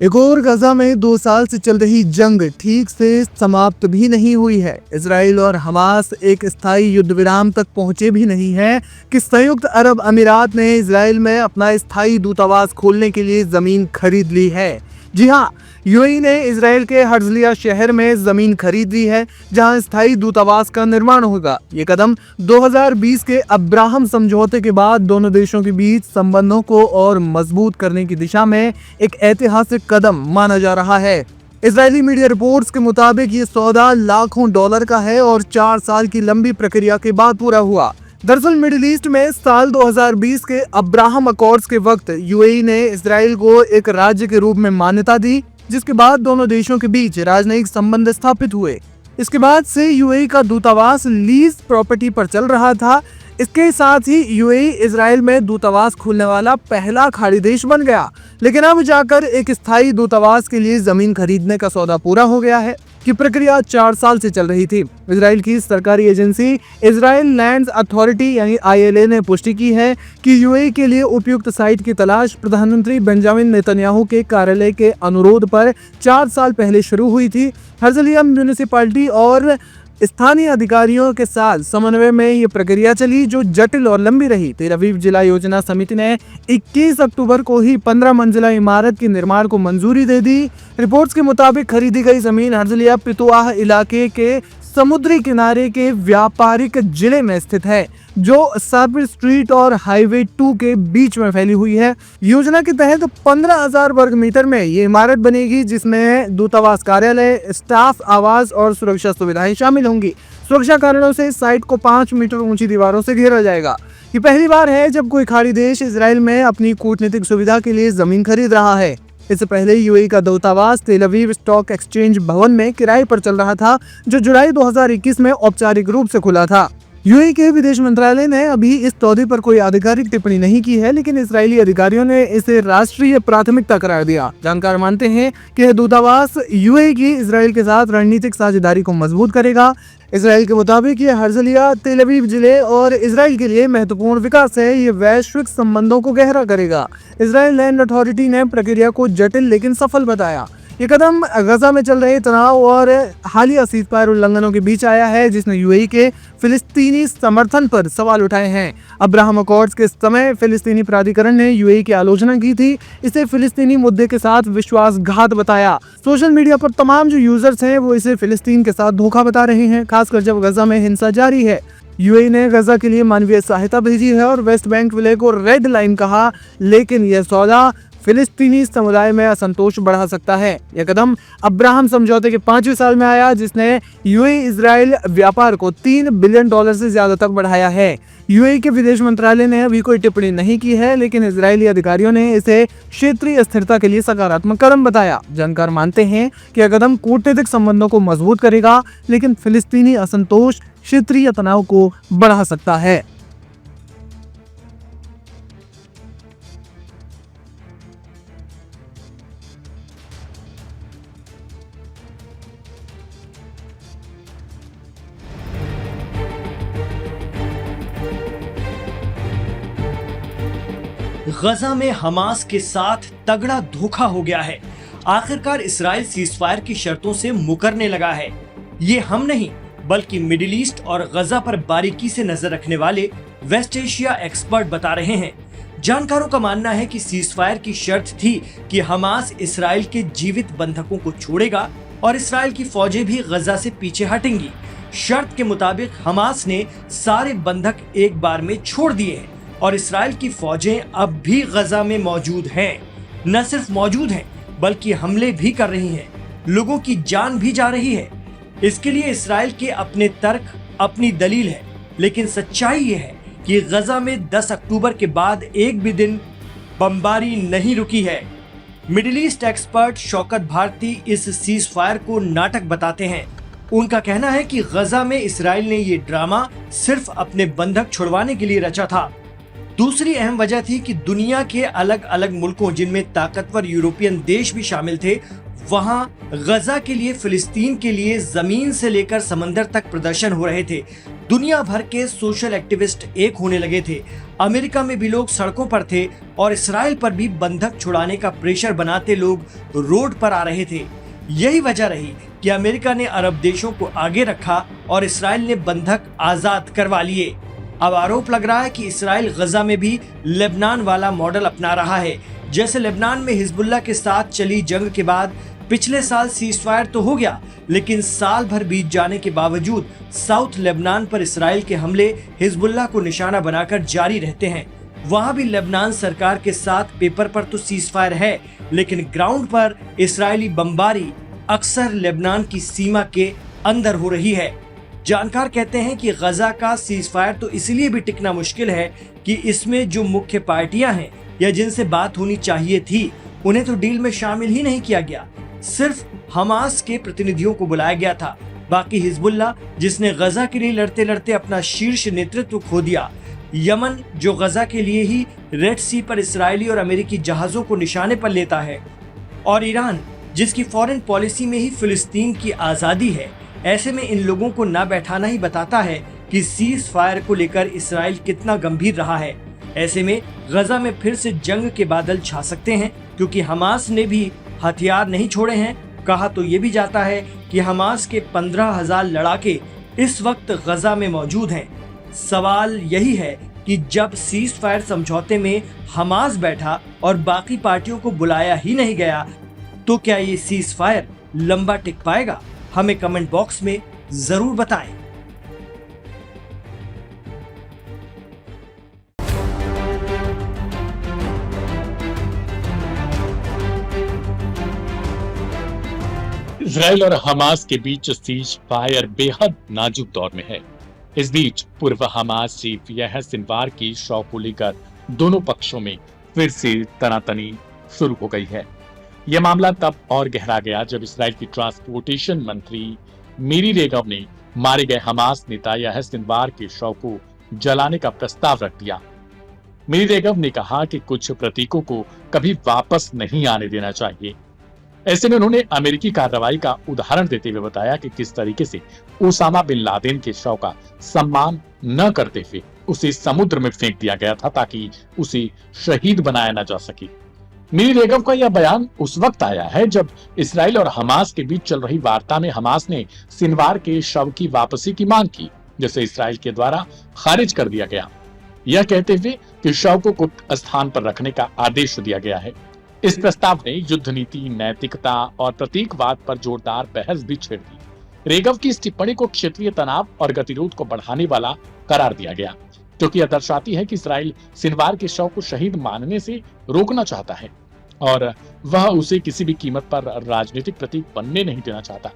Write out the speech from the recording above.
एक और गजा में 2 साल से चल रही जंग ठीक से समाप्त भी नहीं हुई है। इजराइल और हमास एक स्थायी युद्ध विराम तक पहुंचे भी नहीं है कि संयुक्त अरब अमीरात ने इजराइल में अपना स्थायी दूतावास खोलने के लिए जमीन खरीद ली है। जी हाँ, यूएई ने इजराइल के हर्जलिया शहर में जमीन खरीद ली है, जहां स्थायी दूतावास का निर्माण होगा। ये कदम 2020 के अब्राहम समझौते के बाद दोनों देशों के बीच संबंधों को और मजबूत करने की दिशा में एक ऐतिहासिक कदम माना जा रहा है। इजरायली मीडिया रिपोर्ट्स के मुताबिक ये सौदा लाखों डॉलर का है और 4 साल की लंबी प्रक्रिया के बाद पूरा हुआ। दरअसल मिडिल ईस्ट में साल 2020 के अब्राहम अकॉर्ड्स के वक्त यूएई ने इजराइल को एक राज्य के रूप में मान्यता दी, जिसके बाद दोनों देशों के बीच राजनयिक संबंध स्थापित हुए। इसके बाद से यूएई का दूतावास लीज प्रॉपर्टी पर चल रहा था। इसके साथ ही यूएई इजराइल में दूतावास खोलने वाला पहला खाड़ी देश बन गया। लेकिन अब जाकर एक स्थायी दूतावास के लिए जमीन खरीदने का सौदा पूरा हो गया है कि प्रक्रिया 4 साल से चल रही थी। इजराइल की सरकारी एजेंसी इजराइल लैंड्स अथॉरिटी यानी ILA ने पुष्टि की है कि यूएई के लिए उपयुक्त साइट की तलाश प्रधानमंत्री बेंजामिन नेतन्याहू के कार्यालय के अनुरोध पर 4 साल पहले शुरू हुई थी। हर्जलिया म्यूनिसिपैलिटी और स्थानीय अधिकारियों के साथ समन्वय में ये प्रक्रिया चली, जो जटिल और लंबी रही। तेल अवीव जिला योजना समिति ने 21 अक्टूबर को ही 15 मंजिला इमारत के निर्माण को मंजूरी दे दी। रिपोर्ट्स के मुताबिक खरीदी गई जमीन हर्जलिया पितुआह इलाके के समुद्री किनारे के व्यापारिक जिले में स्थित है, जो साबिर स्ट्रीट और हाईवे 2 के बीच में फैली हुई है। योजना के तहत 15,000 वर्ग मीटर में ये इमारत बनेगी, जिसमें दूतावास कार्यालय, स्टाफ आवास और सुरक्षा सुविधाएं शामिल होंगी। सुरक्षा कारणों से साइट को 5 मीटर ऊंची दीवारों से घेरा जाएगा। ये पहली बार है जब कोई खाड़ी देश इजराइल में अपनी कूटनीतिक सुविधा के लिए जमीन खरीद रहा है। इससे पहले यूएई का दूतावास तेल अवीव स्टॉक एक्सचेंज भवन में किराए पर चल रहा था, जो जुलाई 2021 में औपचारिक रूप से खुला था। यूएई के विदेश मंत्रालय ने अभी इस सौदे पर कोई आधिकारिक टिप्पणी नहीं की है, लेकिन इजरायली अधिकारियों ने इसे राष्ट्रीय प्राथमिकता करार दिया। जानकार मानते हैं कि यह दूतावास यूएई की इजराइल के साथ रणनीतिक साझेदारी को मजबूत करेगा। इजराइल के मुताबिक ये हर्जलिया, तेल अवीव जिले और इजराइल के लिए महत्वपूर्ण विकास है। ये वैश्विक संबंधों को गहरा करेगा। इजराइल लैंड अथॉरिटी ने प्रक्रिया को जटिल लेकिन सफल बताया। ये कदम गजा में चल रहे तनाव और हालिया सीज़फायर उल्लंघनों के बीच आया है, जिसने यूएई के फिलिस्तीनी समर्थन पर सवाल उठाए हैं। अब्राहम अकॉर्ड्स के समय फिलिस्तीनी प्राधिकरण ने यूएई की आलोचना की थी, इसे फिलिस्तीनी मुद्दे के साथ विश्वासघात बताया। सोशल मीडिया पर तमाम जो यूजर्स हैं वो इसे फिलिस्तीन के साथ धोखा बता रहे हैं, खासकर जब गजा में हिंसा जारी है। यूएई ने गजा के लिए मानवीय सहायता भेजी है और वेस्ट बैंक विलय को रेड लाइन कहा, लेकिन यह सौदा फिलिस्तीनी समुदाय में असंतोष बढ़ा सकता है। यह कदम अब्राहम समझौते के 5वें साल में आया, जिसने यूएई इजराइल व्यापार को $3 बिलियन से ज्यादा तक बढ़ाया है। यूएई के विदेश मंत्रालय ने अभी कोई टिप्पणी नहीं की है, लेकिन इजरायली अधिकारियों ने इसे क्षेत्रीय स्थिरता के लिए सकारात्मक कदम बताया। जानकार मानते हैं कि यह कदम कूटनीतिक संबंधों को मजबूत करेगा, लेकिन फिलिस्तीनी असंतोष क्षेत्रीय तनाव को बढ़ा सकता है। गजा में हमास के साथ तगड़ा धोखा हो गया है। आखिरकार इसराइल सीज़फायर की शर्तों से मुकरने लगा है। ये हम नहीं, बल्कि मिडिल ईस्ट और गजा पर बारीकी से नजर रखने वाले वेस्ट एशिया एक्सपर्ट बता रहे हैं। जानकारों का मानना है कि सीज़फायर की शर्त थी कि हमास इसराइल के जीवित बंधकों को छोड़ेगा और इसराइल की फौजें भी गजा से पीछे हटेंगी। शर्त के मुताबिक हमास ने सारे बंधक एक बार में छोड़ दिए हैं और इसराइल की फौजें अब भी गजा में मौजूद हैं। न सिर्फ मौजूद हैं, बल्कि हमले भी कर रही हैं। लोगों की जान भी जा रही है। इसके लिए इसराइल के अपने तर्क, अपनी दलील है, लेकिन सच्चाई ये है कि गजा में 10 अक्टूबर के बाद एक भी दिन बमबारी नहीं रुकी है। Middle East expert Shaukat Bharti इस सीज फायर को नाटक बताते हैं। उनका कहना है कि गजा में इसराइल ने ये ड्रामा सिर्फ अपने बंधक छुड़वाने के लिए रचा था। दूसरी अहम वजह थी कि दुनिया के अलग अलग मुल्कों, जिनमें ताकतवर यूरोपियन देश भी शामिल थे, वहां गजा के लिए, फिलिस्तीन के लिए जमीन से लेकर समंदर तक प्रदर्शन हो रहे थे। दुनिया भर के सोशल एक्टिविस्ट एक होने लगे थे। अमेरिका में भी लोग सड़कों पर थे और इसराइल पर भी बंधक छुड़ाने का प्रेशर बनाते लोग रोड पर आ रहे थे। यही वजह रही कि अमेरिका ने अरब देशों को आगे रखा और इसराइल ने बंधक आजाद करवा लिए। अब आरोप लग रहा है कि इसराइल गजा में भी लेबनान वाला मॉडल अपना रहा है। जैसे लेबनान में हिजबुल्लाह के साथ चली जंग के बाद पिछले साल सीजफायर तो हो गया, लेकिन साल भर बीत जाने के बावजूद साउथ लेबनान पर इसराइल के हमले हिजबुल्लाह को निशाना बनाकर जारी रहते हैं। वहां भी लेबनान सरकार के साथ पेपर पर तो सीजफायर है, लेकिन ग्राउंड पर इसराइली बमबारी अक्सर लेबनान की सीमा के अंदर हो रही है। जानकार कहते हैं कि गजा का सीजफायर तो इसलिए भी टिकना मुश्किल है कि इसमें जो मुख्य पार्टियां हैं या जिनसे बात होनी चाहिए थी, उन्हें तो डील में शामिल ही नहीं किया गया। सिर्फ हमास के प्रतिनिधियों को बुलाया गया था। बाकी हिजबुल्लाह, जिसने गजा के लिए लड़ते लड़ते अपना शीर्ष नेतृत्व खो दिया, यमन जो गजा के लिए ही रेड सी पर इसराइली और अमेरिकी जहाजों को निशाने पर लेता है, और ईरान जिसकी फॉरेन पॉलिसी में ही फिलिस्तीन की आजादी है। ऐसे में इन लोगों को ना बैठाना ही बताता है कि सीज फायर को लेकर इसराइल कितना गंभीर रहा है। ऐसे में गजा में फिर से जंग के बादल छा सकते हैं, क्योंकि हमास ने भी हथियार नहीं छोड़े हैं। कहा तो ये भी जाता है कि हमास के 15,000 लड़ाके इस वक्त गजा में मौजूद हैं। सवाल यही है कि जब सीज फायर समझौते में हमास बैठा और बाकी पार्टियों को बुलाया ही नहीं गया, तो क्या ये सीज फायर लंबा टिक पाएगा? हमें कमेंट बॉक्स में जरूर बताएं। इजराइल और हमास के बीच सीज फायर बेहद नाजुक दौर में है। इस बीच पूर्व हमास चीफ याह्या सिनवार की शव को लेकर दोनों पक्षों में फिर से तनातनी शुरू हो गई है। यह मामला तब और गहरा गया जब इजराइल की ट्रांसपोर्टेशन मंत्री मिरी रेगव ने मारे गए हमास नेता याह्या सिनवार के शव को जलाने का प्रस्ताव रख दिया। मिरी रेगव ने कहा कि कुछ प्रतीकों को कभी वापस नहीं आने देना चाहिए। ऐसे में उन्होंने अमेरिकी कार्रवाई का उदाहरण देते हुए बताया कि किस तरीके से ओसामा बिन लादेन के शव का सम्मान न करते हुए उसे समुद्र में फेंक दिया गया था ताकि उसे शहीद बनाया न जा सके। मिरी रेगव का यह बयान उस वक्त आया है जब इसराइल और हमास के बीच चल रही वार्ता में हमास ने सिनवार के शव की वापसी की मांग की, जिसे इसराइल के द्वारा खारिज कर दिया गया, यह कहते हुए कि शव को गुप्त स्थान पर रखने का आदेश दिया गया है। इस प्रस्ताव ने युद्ध नीति, नैतिकता और प्रतीकवाद पर जोरदार बहस भी छेड़ दी। रेगव की इस टिप्पणी को क्षेत्रीय तनाव और गतिरोध को बढ़ाने वाला करार दिया गया, क्योंकि यह दर्शाती है कि इसराइल सिनवार के शव को शहीद मानने से रोकना चाहता है और वह उसे किसी भी कीमत पर राजनीतिक प्रतीक बनने नहीं देना चाहता।